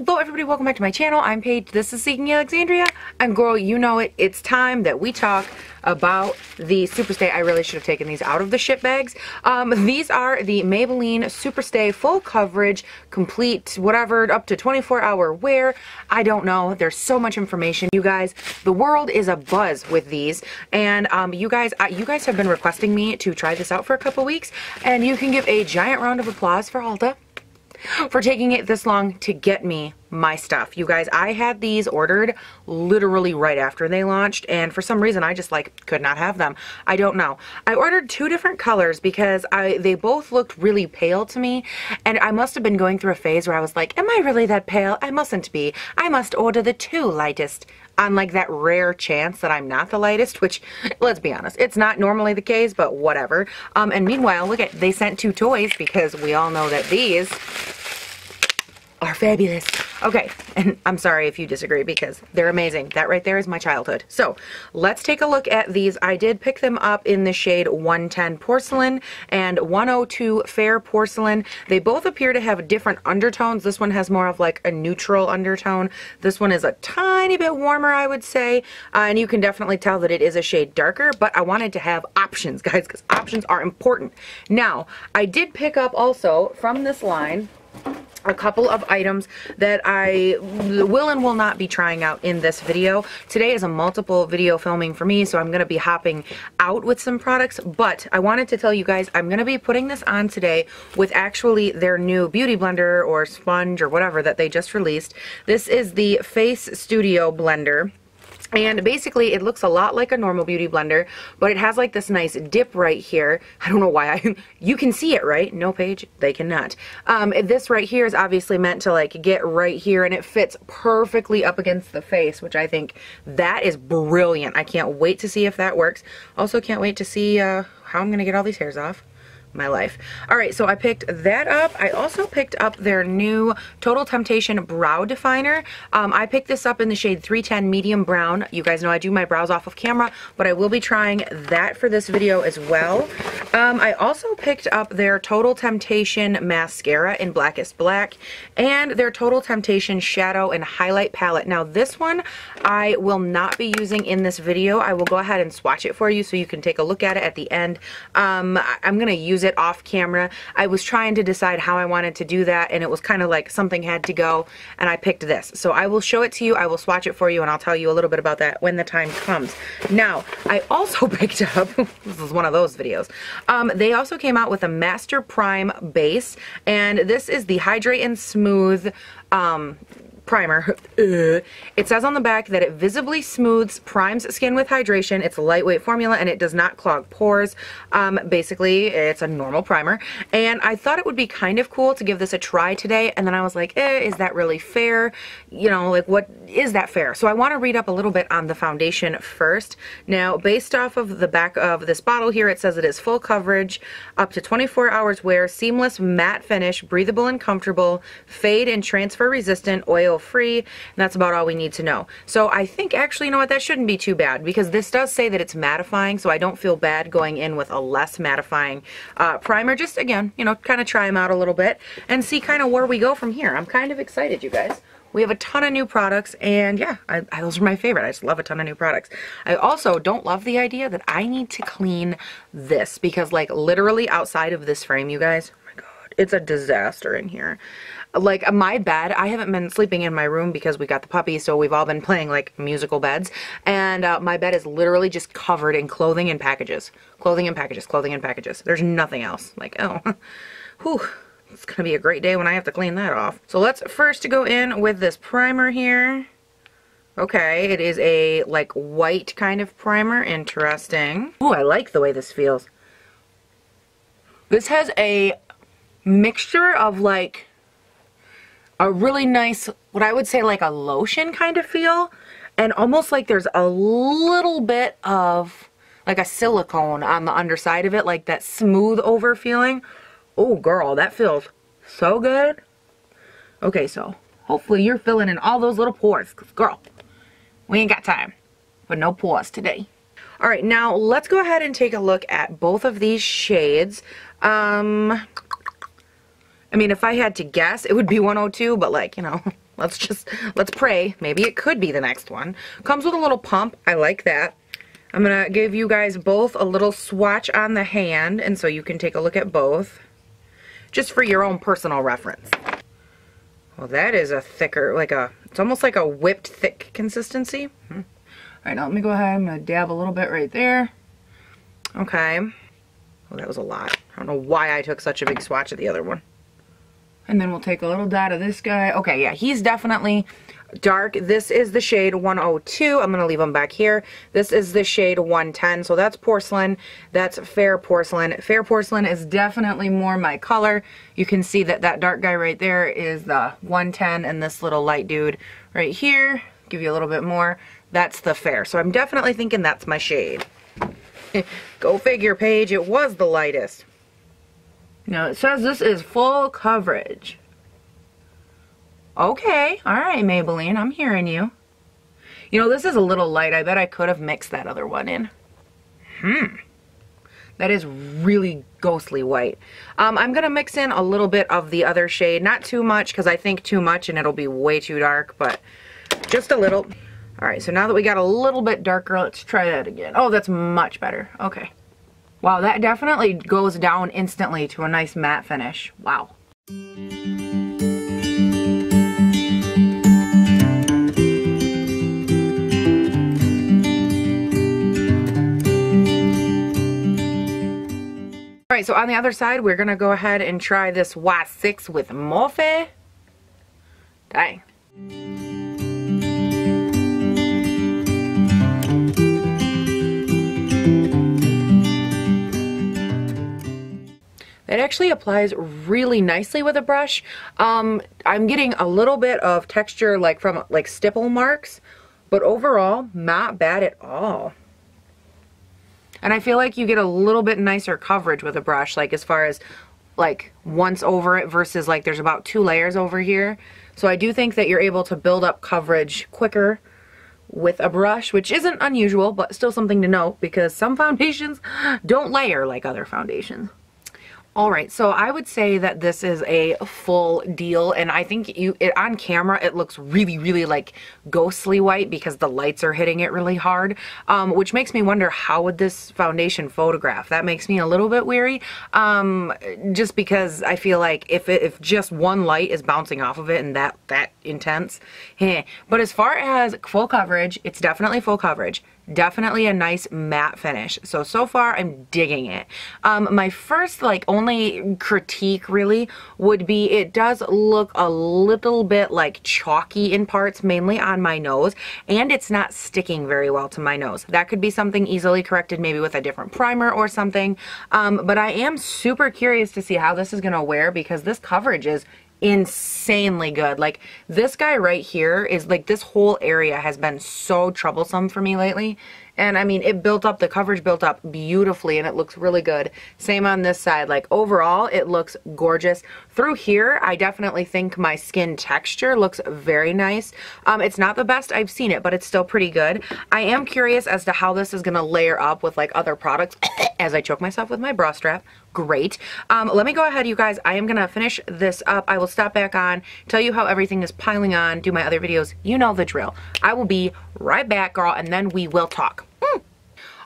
Hello everybody, welcome back to my channel. I'm Paige, this is Seeking Alexandria, and girl, you know it, it's time that we talk about the Superstay. I really should have taken these out of the ship bags. These are the Maybelline Superstay Full Coverage, Complete, whatever, up to 24-hour wear. I don't know, there's so much information. You guys, the world is abuzz with these, and you guys have been requesting me to try this out for a couple weeks, and you can give a giant round of applause for Alta for taking it this long to get me my stuff. You guys, I had these ordered literally right after they launched, and for some reason I just like could not have them. I don't know. I ordered two different colors because they both looked really pale to me, and I must have been going through a phase where I was like, am I really that pale? I mustn't be. I must order the two lightest, on like that rare chance that I'm not the lightest, which, let's be honest, it's not normally the case, but whatever. And meanwhile, look at, they sent two toys because we all know that these are fabulous. Okay, and I'm sorry if you disagree because they're amazing. That right there is my childhood. So let's take a look at these. I did pick them up in the shade 110 Porcelain and 102 Fair Porcelain. They both appear to have different undertones. This one has more of like a neutral undertone. This one is a tiny bit warmer, I would say, and you can definitely tell that it is a shade darker, but I wanted to have options, guys, because options are important. Now, I did pick up also from this line a couple of items that I will and will not be trying out in this video. Today is a multiple video filming for me, so I'm going to be hopping out with some products, but I wanted to tell you guys I'm going to be putting this on today with actually their new beauty blender or sponge or whatever that they just released. This is the Face Studio Blender. And basically it looks a lot like a normal beauty blender, but it has like this nice dip right here. I don't know why you can see it, right? No, Paige, they cannot. This right here is obviously meant to like get right here, and it fits perfectly up against the face, which I think that is brilliant. I can't wait to see if that works. Also can't wait to see how I'm gonna get all these hairs off. My life. Alright, so I picked that up. I also picked up their new Total Temptation Brow Definer. I picked this up in the shade 310 Medium Brown. You guys know I do my brows off of camera, but I will be trying that for this video as well. I also picked up their Total Temptation Mascara in Blackest Black and their Total Temptation Shadow and Highlight Palette. Now this one I will not be using in this video. I will go ahead and swatch it for you so you can take a look at it at the end. I'm going to use it off camera. I was trying to decide how I wanted to do that, and it was kind of like something had to go, and I picked this. So I will show it to you, I will swatch it for you, and I'll tell you a little bit about that when the time comes. Now, I also picked up, this is one of those videos, they also came out with a Master Prime base, and this is the Hydrate and Smooth primer. It says on the back that it visibly smooths, primes skin with hydration. It's a lightweight formula and it does not clog pores. Basically, it's a normal primer. And I thought it would be kind of cool to give this a try today. And then I was like, is that really fair? You know, like what is that fair? So I want to read up a little bit on the foundation first. Now, based off of the back of this bottle here, it says it is full coverage, up to 24 hours wear, seamless matte finish, breathable and comfortable, fade and transfer resistant, oil free, and that's about all we need to know. So I think actually, you know what, that shouldn't be too bad because this does say that it's mattifying, so I don't feel bad going in with a less mattifying primer. Just again, you know, kind of try them out a little bit and see kind of where we go from here. I'm kind of excited, you guys. We have a ton of new products, and yeah, those are my favorite. I just love a ton of new products. I also don't love the idea that I need to clean this because like literally outside of this frame, you guys, oh my god, it's a disaster in here. Like my bed, I haven't been sleeping in my room because we got the puppy, so we've all been playing like musical beds, and my bed is literally just covered in clothing and packages. Clothing and packages, clothing and packages. There's nothing else. Like, oh, whew. It's gonna be a great day when I have to clean that off. So let's first go in with this primer here. Okay, it is a like white kind of primer. Interesting. Ooh, I like the way this feels. This has a mixture of like a really nice, what I would say like a lotion kind of feel, and almost like there's a little bit of like a silicone on the underside of it, like that smooth over feeling. Oh girl, that feels so good. Okay, so hopefully you're filling in all those little pores, 'cause girl, we ain't got time for no pores today. All right, now let's go ahead and take a look at both of these shades. I mean, if I had to guess, it would be 102, but like, you know, let's pray. Maybe it could be the next one. Comes with a little pump. I like that. I'm going to give you guys both a little swatch on the hand, and so you can take a look at both, just for your own personal reference. Well, that is a thicker, it's almost like a whipped thick consistency. All right, now let me go ahead. I'm going to dab a little bit right there. Okay. Well, that was a lot. I don't know why I took such a big swatch of the other one. And then we'll take a little dot of this guy. Okay, yeah, he's definitely dark. This is the shade 102. I'm going to leave them back here. This is the shade 110. So that's porcelain. That's fair porcelain. Fair porcelain is definitely more my color. You can see that that dark guy right there is the 110, and this little light dude right here, give you a little bit more, that's the fair. So I'm definitely thinking that's my shade. Go figure, Paige, it was the lightest. Now it says this is full coverage. Okay, all right, Maybelline, I'm hearing you. You know, this is a little light. I bet I could have mixed that other one in. That is really ghostly white. I'm gonna mix in a little bit of the other shade. Not too much, because I think too much and it'll be way too dark, but just a little. All right, so now that we got a little bit darker, let's try that again. Oh, that's much better. Okay. Wow, that definitely goes down instantly to a nice matte finish. Wow. All right, so on the other side, we're gonna go ahead and try this Y6 with Morphe. Dang. It actually applies really nicely with a brush. I'm getting a little bit of texture from stipple marks, but overall, not bad at all. And I feel like you get a little bit nicer coverage with a brush, as far as once over it versus there's about 2 layers over here. So I do think that you're able to build up coverage quicker with a brush, which isn't unusual, but still something to note because some foundations don't layer like other foundations. All right, so I would say that this is a full deal, and I think on camera it looks really, really ghostly white because the lights are hitting it really hard, which makes me wonder how would this foundation photograph. That makes me a little bit weary, just because I feel like if just one light is bouncing off of it and that intense, but as far as full coverage, it's definitely full coverage. Definitely a nice matte finish. So far I'm digging it. My first only critique really would be it does look a little bit chalky in parts, mainly on my nose, and it's not sticking very well to my nose. That could be something easily corrected maybe with a different primer or something. But I am super curious to see how this is gonna wear because this coverage is insanely good. This guy right here is this whole area has been so troublesome for me lately, and I mean the coverage built up beautifully and it looks really good. Same on this side. Overall it looks gorgeous. Through here I definitely think my skin texture looks very nice. It's not the best I've seen it, but it's still pretty good. I am curious as to how this is gonna layer up with other products as I choke myself with my bra strap. Great. Let me go ahead, you guys. I am gonna finish this up. I will stop back on, tell you how everything is piling on, do my other videos. You know the drill. I will be right back, girl, and then we will talk.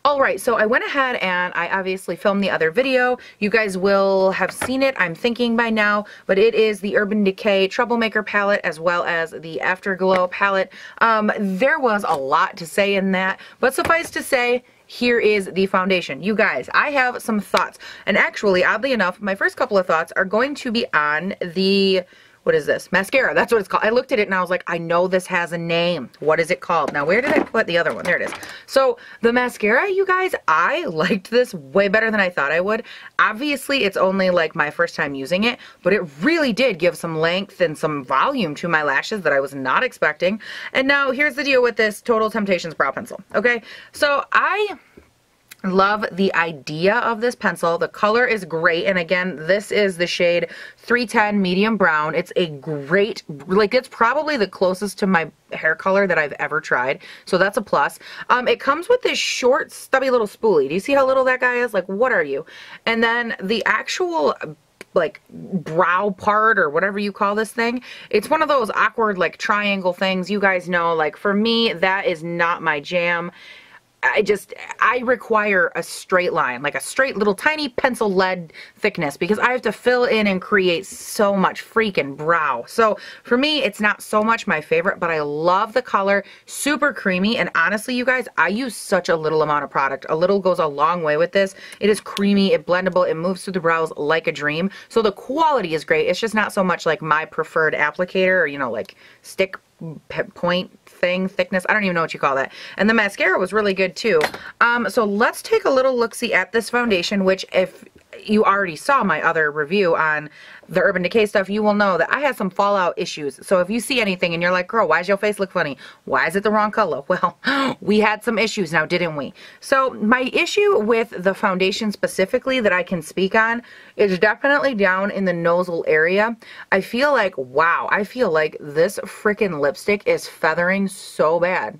Alright, so I went ahead and I obviously filmed the other video. You guys will have seen it, I'm thinking by now, but it is the Urban Decay Troublemaker palette as well as the Afterglow palette. There was a lot to say in that, but suffice to say, here is the foundation. You guys, I have some thoughts. And actually, oddly enough, my first couple of thoughts are going to be on the, what is this? Mascara. That's what it's called. I looked at it and I was like, I know this has a name. What is it called? Now, where did I put the other one? There it is. So the mascara, you guys, I liked this way better than I thought I would. Obviously, it's only my first time using it, but it really did give some length and some volume to my lashes that I was not expecting. And now here's the deal with this Total Temptations brow pencil. Okay, so I love the idea of this pencil. The color is great, and again, this is the shade 310 medium brown. It's a great, it's probably the closest to my hair color that I've ever tried, so that's a plus. It comes with this short stubby little spoolie. Do you see how little that guy is? What are you? And then the actual like brow part or whatever you call this thing. It's one of those awkward like triangle things. You guys know, like for me, that is not my jam. I require a straight line, like a straight little tiny pencil lead thickness, because I have to fill in and create so much freaking brow. So for me, it's not so much my favorite, but I love the color, super creamy. And honestly, you guys, I use such a little amount of product. A little goes a long way with this. It is creamy, it's blendable, it moves through the brows like a dream. So the quality is great. It's just not so much like my preferred applicator, or, you know, like stick point thing, thickness, I don't even know what you call that. And the mascara was really good too. So let's take a little look-see at this foundation, which if you already saw my other review on the Urban Decay stuff, you will know that I had some fallout issues. So if you see anything and you're like, girl, why does your face look funny? Why is it the wrong color? Well, we had some issues now, didn't we? So my issue with the foundation specifically that I can speak on is definitely down in the nostril area. I feel like, wow, I feel like this freaking lipstick is feathering so bad.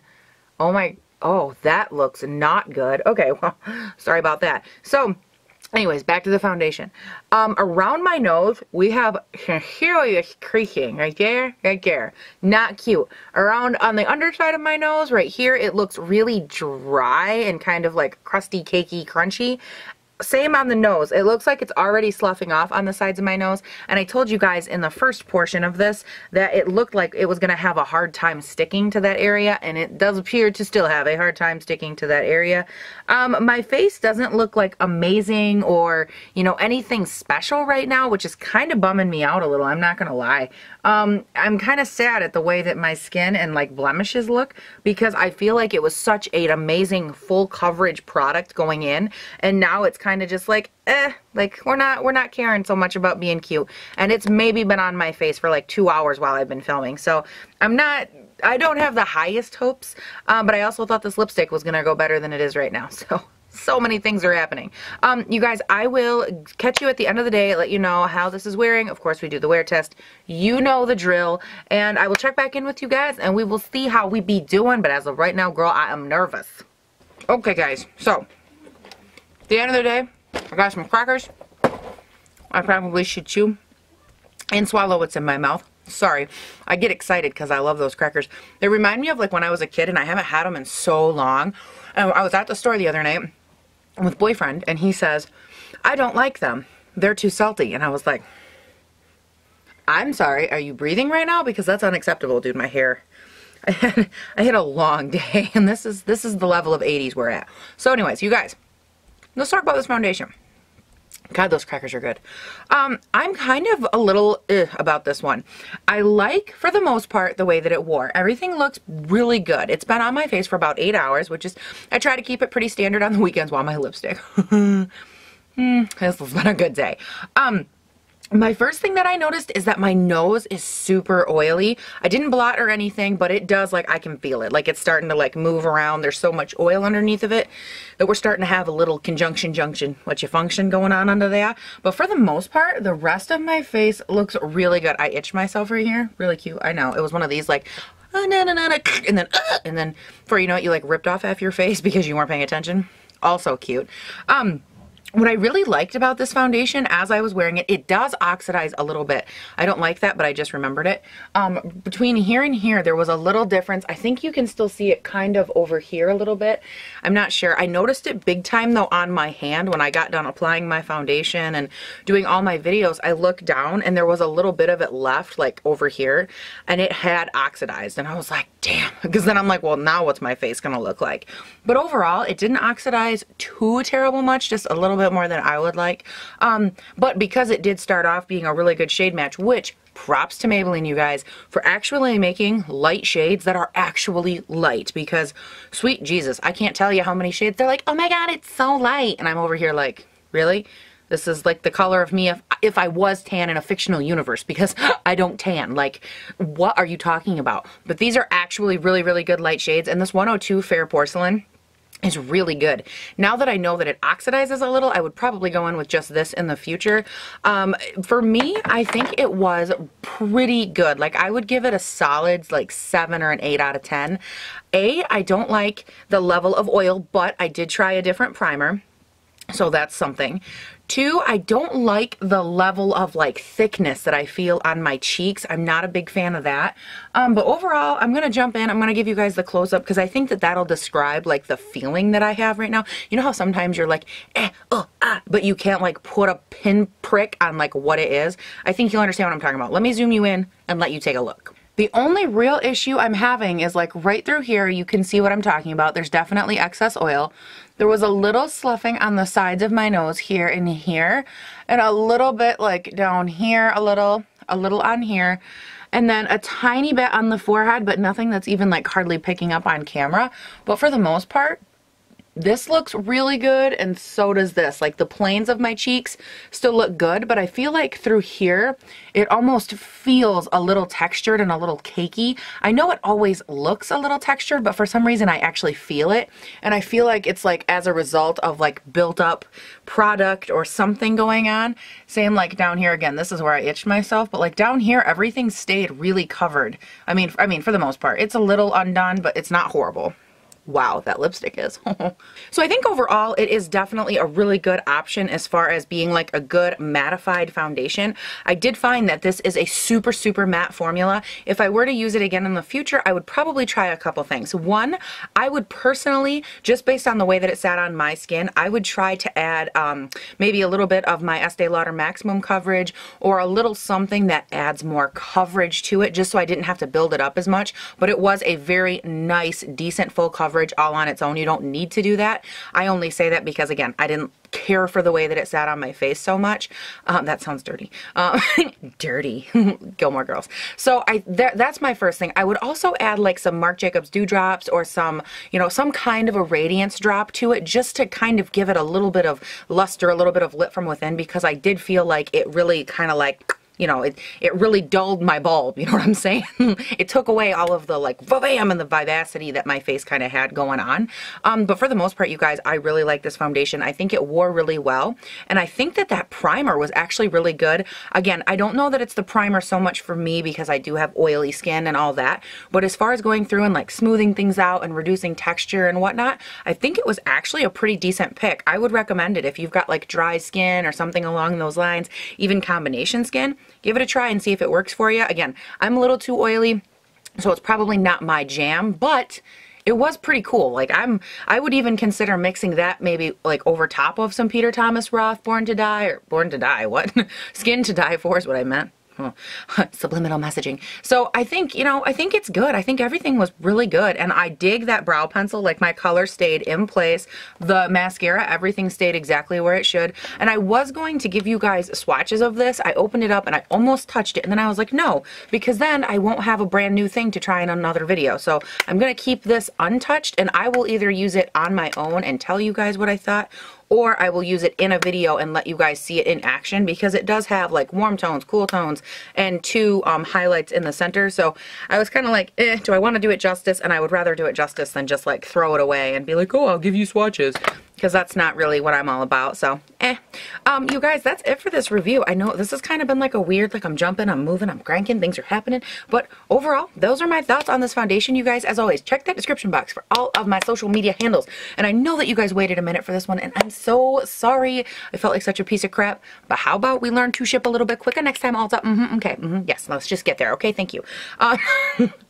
Oh, that looks not good. Okay, well, sorry about that. So anyways, back to the foundation. Around my nose, we have curious creasing right there, right there. Not cute. Around on the underside of my nose, right here, it looks really dry and kind of like crusty, cakey, crunchy. Same on the nose. It looks like it's already sloughing off on the sides of my nose. And I told you guys in the first portion of this that it looked like it was going to have a hard time sticking to that area. And it does appear to still have a hard time sticking to that area. My face doesn't look like amazing or, you know, anything special right now, which is kind of bumming me out a little. I'm not going to lie. I'm kind of sad at the way that my skin and like blemishes look, because I feel like it was such an amazing full coverage product going in, and now it's kind of just like, like we're not caring so much about being cute. And it's maybe been on my face for like 2 hours while I've been filming, so I don't have the highest hopes, but I also thought this lipstick was gonna go better than it is right now. So many things are happening. You guys, I will catch you at the end of the day, let you know how this is wearing. Of course, we do the wear test. You know the drill. And I will check back in with you guys, and we will see how we be doing. But as of right now, girl, I am nervous. Okay, guys. So, at the end of the day, I got some crackers. I probably should chew and swallow what's in my mouth. Sorry, I get excited because I love those crackers. They remind me of like when I was a kid, and I haven't had them in so long. And I was at the store the other night with boyfriend, and he says, I don't like them. They're too salty. And I was like, I'm sorry, are you breathing right now? Because that's unacceptable, dude. My hair. I had a long day, and this is the level of 80s we're at. So anyways, you guys, let's talk about this foundation. God, those crackers are good. I'm kind of a little about this one. I like, for the most part, the way that it wore. Everything looks really good. It's been on my face for about 8 hours, which is, I try to keep it pretty standard on the weekends while my lipstick. This has been a good day. My first thing that I noticed is that my nose is super oily. I didn't blot or anything, but it does, like, I can feel it. Like, it's starting to, like, move around. There's so much oil underneath of it that we're starting to have a little function going on under there. But for the most part, the rest of my face looks really good. I itched myself right here. Really cute. I know. It was one of these, like, and then before you know it, you, like, ripped off half your face because you weren't paying attention. Also cute. What I really liked about this foundation as I was wearing it, it does oxidize a little bit. I don't like that, but I just remembered it. Between here and here, there was a little difference. I think you can still see it kind of over here a little bit. I'm not sure. I noticed it big time though on my hand when I got done applying my foundation and doing all my videos. I looked down and there was a little bit of it left, like over here, and it had oxidized. And I was like, damn, because then I'm like, well, now what's my face gonna look like? But overall, it didn't oxidize too terrible much, just a little bit more than I would like. But because it did start off being a really good shade match, which props to Maybelline, you guys, for actually making light shades that are actually light, because sweet Jesus, I can't tell you how many shades they're like, oh my God, it's so light. And I'm over here like, really? This is like the color of me if I was tan in a fictional universe, because I don't tan. Like, what are you talking about? But these are actually really, really good light shades. And this 102 Fair Porcelain is really good. Now that I know that it oxidizes a little, I would probably go in with just this in the future. For me, I think it was pretty good. Like, I would give it a solid like 7 or an 8 out of 10. I don't like the level of oil, but I did try a different primer. So that's something. 2, I don't like the level of like thickness that I feel on my cheeks. I'm not a big fan of that. But overall, I'm going to jump in. I'm going to give you guys the close up because I think that that'll describe like the feeling that I have right now. You know how sometimes you're like, but you can't like put a pinprick on like what it is? I think you'll understand what I'm talking about. Let me zoom you in and let you take a look. The only real issue I'm having is like right through here, you can see what I'm talking about. There's definitely excess oil. There was a little sloughing on the sides of my nose here and here, and a little bit like down here, a little on here, and then a tiny bit on the forehead, but nothing that's even like hardly picking up on camera. But for the most part, this looks really good, and so does this. Like the planes of my cheeks still look good, but I feel like through here, it almost feels a little textured and a little cakey. I know it always looks a little textured, but for some reason I actually feel it. And I feel like it's like as a result of like built up product or something going on. Same like down here again, this is where I itched myself, but like down here, everything stayed really covered. I mean, for the most part, it's a little undone, but it's not horrible. Wow, that lipstick is. So I think overall it is definitely a really good option as far as being like a good mattified foundation. I did find that this is a super, super matte formula. If I were to use it again in the future, I would probably try a couple things. One, I would personally, just based on the way that it sat on my skin, I would try to add maybe a little bit of my Estee Lauder Maximum Coverage or a little something that adds more coverage to it, just so I didn't have to build it up as much. But it was a very nice, decent full coverage all on its own. You don't need to do that. I only say that because, again, I didn't care for the way that it sat on my face so much. That sounds dirty. Dirty. Gilmore Girls. So that's my first thing. I would also add like some Marc Jacobs Dewdrops or some, you know, some kind of a radiance drop to it, just to kind of give it a little bit of luster, a little bit of lit from within, because I did feel like it really kind of like, you know, it really dulled my bulb, you know what I'm saying? It took away all of the like bam and the vivacity that my face kind of had going on. But for the most part, you guys, I really like this foundation. I think it wore really well. And I think that that primer was actually really good. Again, I don't know that it's the primer so much for me because I do have oily skin and all that. But as far as going through and like smoothing things out and reducing texture and whatnot, I think it was actually a pretty decent pick. I would recommend it if you've got like dry skin or something along those lines, even combination skin. Give it a try and see if it works for you. Again, I'm a little too oily, so it's probably not my jam, but it was pretty cool. Like I would even consider mixing that maybe like over top of some Peter Thomas Roth Born to Die, or Born to Die, what? Skin to Die For is what I meant. Subliminal messaging. So I think, you know, I think it's good. I think everything was really good, and I dig that brow pencil. Like my color stayed in place. The mascara, everything stayed exactly where it should. And I was going to give you guys swatches of this. I opened it up and I almost touched it, and then I was like, no, because then I won't have a brand new thing to try in another video. So I'm going to keep this untouched, and I will either use it on my own and tell you guys what I thought, or I will use it in a video and let you guys see it in action, because it does have like warm tones, cool tones, and 2 highlights in the center. So I was kind of like, do I want to do it justice? And I would rather do it justice than just like throw it away and be like, oh, I'll give you swatches, because that's not really what I'm all about. So you guys, that's it for this review. I know this has kind of been like a weird, like I'm jumping, I'm moving, I'm cranking, things are happening, but overall, those are my thoughts on this foundation, you guys. As always, check that description box for all of my social media handles. And I know that you guys waited a minute for this one, and I'm so sorry. I felt like such a piece of crap, but how about we learn to ship a little bit quicker next time, Alta? Okay, yes, let's just get there. Okay, thank you. I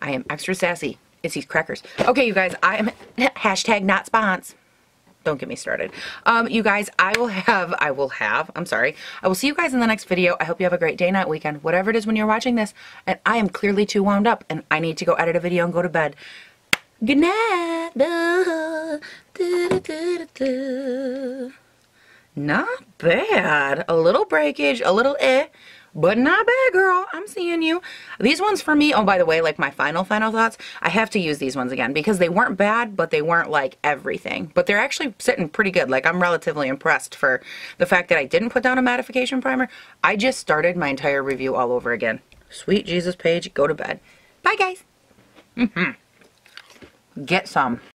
am extra sassy. It's these crackers. Okay, you guys, I am hashtag not spons. Don't get me started. You guys, I will see you guys in the next video. I hope you have a great day, night, weekend, whatever it is when you're watching this. And I am clearly too wound up, and I need to go edit a video and go to bed. Good night. Not bad. A little breakage, a little but not bad, girl. I'm seeing you. These ones for me, oh, by the way, like my final thoughts, I have to use these ones again because they weren't bad, but they weren't like everything. But they're actually sitting pretty good. Like I'm relatively impressed for the fact that I didn't put down a mattification primer. I just started my entire review all over again. Sweet Jesus, Paige, go to bed. Bye, guys. Get some.